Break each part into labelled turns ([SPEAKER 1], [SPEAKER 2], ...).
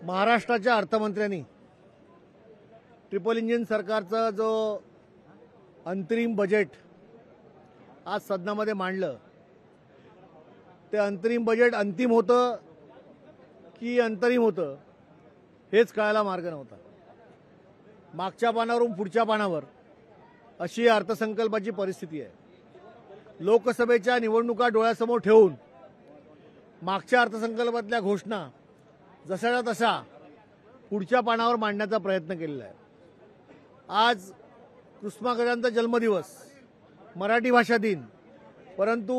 [SPEAKER 1] महाराष्ट्राच्या अर्थमंत्र्यांनी triple engine सरकारचा जो अंतरिम बजेट आज सदनामध्ये मांडलं, ते अंतरिम बजेट अंतिम होतं की अंतरिम होतं हेच कळायला मार्ग नव्हता। मागच्या पानावरून पुढच्या पानावर अशी अर्थसंकल्पाची परिस्थिती आहे। लोकसभेच्या निवडणुका डोळ्यासमोर ठेवून मागच्या अर्थसंकल्पातल्या घोषणा जशाच्या तशा पुढच्या पानावर मांडण्याचा प्रयत्न केलेला आहे। आज कुसुमाग्रजांचा जन्मदिवस, मराठी भाषा दिन, परंतु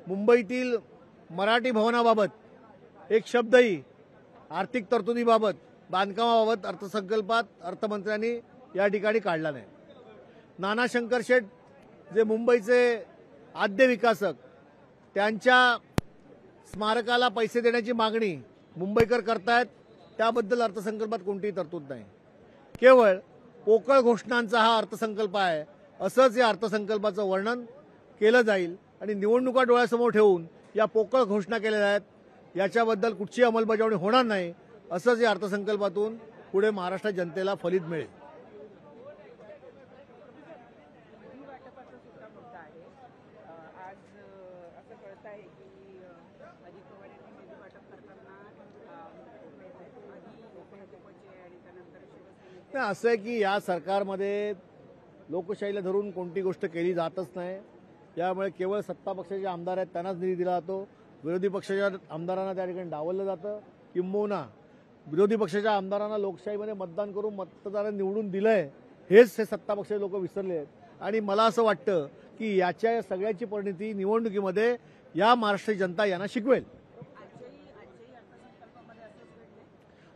[SPEAKER 1] मुंबईतील मराठी भवनाबाबत एक शब्दही आर्थिक तरतुदीबाबत, बांधकामाबाबत अर्थसंकल्पात अर्थमंत्र्यांनी या ठिकाणी काढला नाही। नाना शंकरशेठ जे मुंबईचे आद्य विकासक, त्यांच्या स्मारकाला पैसे देण्याची मागणी मुंबईकर करतायत, त्याबद्दल अर्थसंकल्पात कोणतीही तरतूद नाही। केवळ पोकळ घोषणांचा हा अर्थसंकल्प आहे असंच या अर्थसंकल्पाचं वर्णन केलं जाईल आणि निवडणुका डोळ्यासमोर ठेवून या पोकळ घोषणा केलेल्या आहेत, याच्याबद्दल कुठची अंमलबजावणी होणार नाही असंच या अर्थसंकल्पातून पुढे महाराष्ट्र जनतेला फलित मिळेल। नाही, असं आहे की या सरकारमध्ये लोकशाहीला धरून कोणती गोष्ट केली जातच नाही। यामुळे केवळ सत्ता पक्षाचे आमदार आहेत त्यांनाच निधी दिला जातो, विरोधी पक्षाच्या आमदारांना त्या ठिकाणी डावललं जातं। किंबहुना विरोधी पक्षाच्या आमदारांना लोकशाहीमध्ये मतदान करून मतदारांनी निवडून दिलंय हेच हे सत्ता पक्षाचे लोक विसरले आहेत। आणि मला असं वाटतं की याच्या सगळ्याची परिणती निवडणुकीमध्ये या महाराष्ट्र जनता यांना शिकवेल।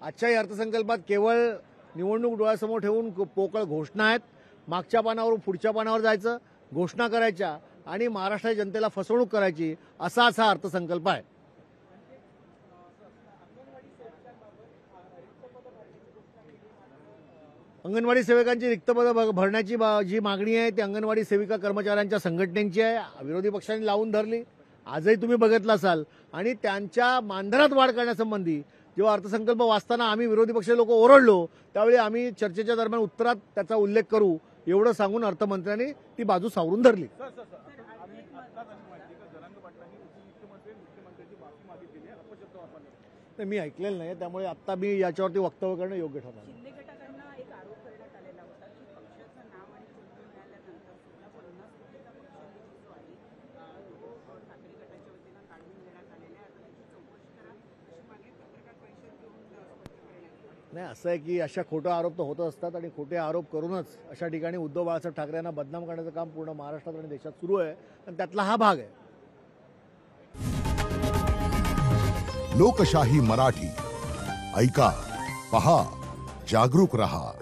[SPEAKER 1] आजच्याही अर्थसंकल्पात केवळ निवडणूक डोळ्यासमोर ठेवून पोकळ घोषणा आहेत। मागच्या पानावरून पुढच्या पानावर जायचं, घोषणा करायच्या आणि महाराष्ट्राच्या जनतेला फसवणूक करायची, असाच हा अर्थसंकल्प आहे। अंगणवाडी सेविकांची रिक्त पदं भरण्याची जी मागणी आहे ती अंगणवाडी सेविका कर्मचाऱ्यांच्या संघटनेची आहे, विरोधी पक्षांनी लावून धरली। आजही तुम्ही बघितलं असाल। आणि त्यांच्या मानधनात वाढ करण्यासंबंधी जेव्हा अर्थसंकल्प वाचताना आम्ही विरोधी पक्षाचे लोक ओरडलो, त्यावेळी आम्ही चर्चेच्या दरम्यान उत्तरात त्याचा उल्लेख करू एवढं सांगून अर्थमंत्र्यांनी ती बाजू सावरून धरली। मी ऐकलेलं नाही, त्यामुळे आता मी याच्यावरती वक्तव्य करणं योग्य ठरणार। नाही, असं आहे की अशा खोटे आरोप तर होत असतात आणि खोटे आरोप करूनच अशा ठिकाणी उद्धव बाळासाहेब ठाकरे यांना बदनाम करण्याचं काम पूर्ण महाराष्ट्रात आणि देशात सुरू आहे आणि त्यातला हा भाग आहे।
[SPEAKER 2] लोकशाही मराठी ऐका, पहा, जागरूक रहा।